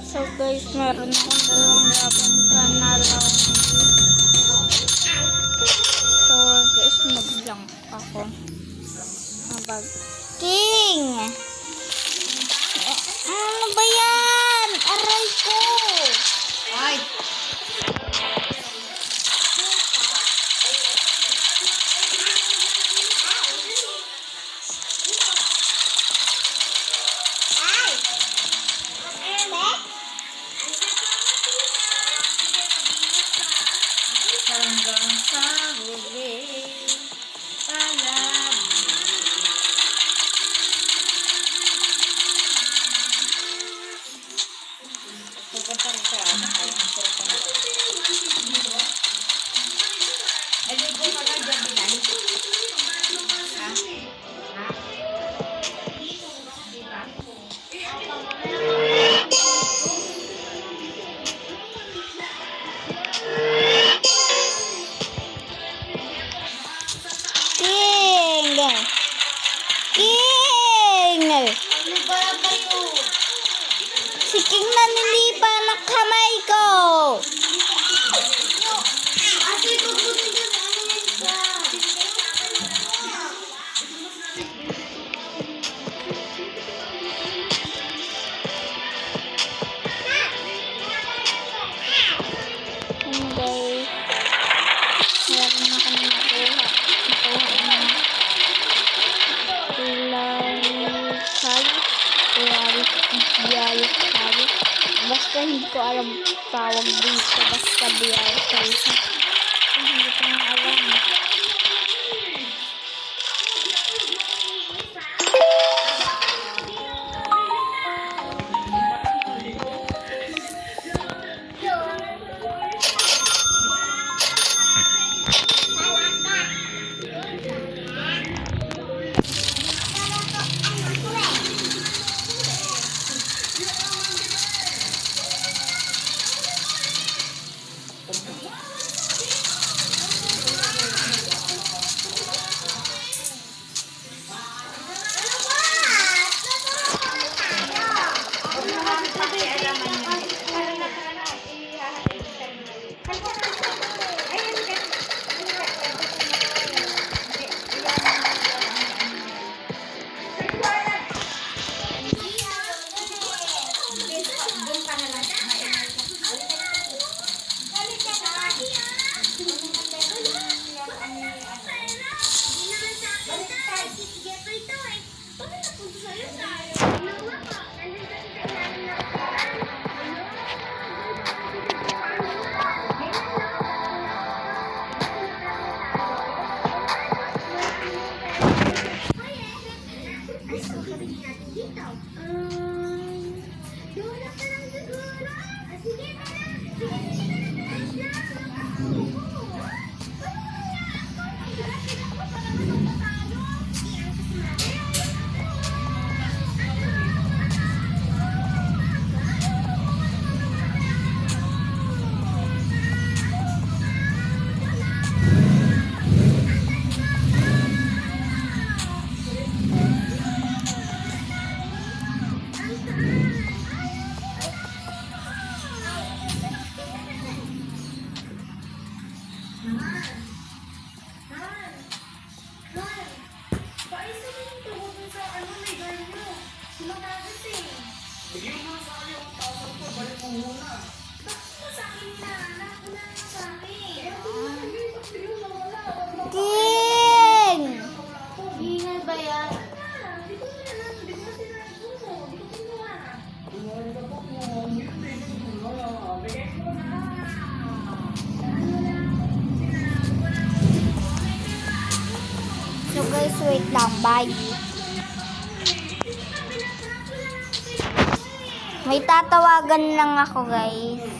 So guys, meron akong dalawang laban sa nalaw. So guys, mag-jump ako. Mabag. King! Ano ba yan? Aray ko! Ay! Hanggang sa huli palagi. Pupunta rin siya. Aligo ka na dyan, Binay. Ha? Ha? King! King! Ano ba kayo? Si King nanilipa ng kamay ko! Ate, pagbuti dyan. Ano yan ba? Ano guys? Meron na kami nakuha. Basta hindi ko alam tawag dito. Basta biyaya sa hindi ko na alam. King! Ingay ba yan? So guys, wait lang. Bye. May tatawagan lang ako guys.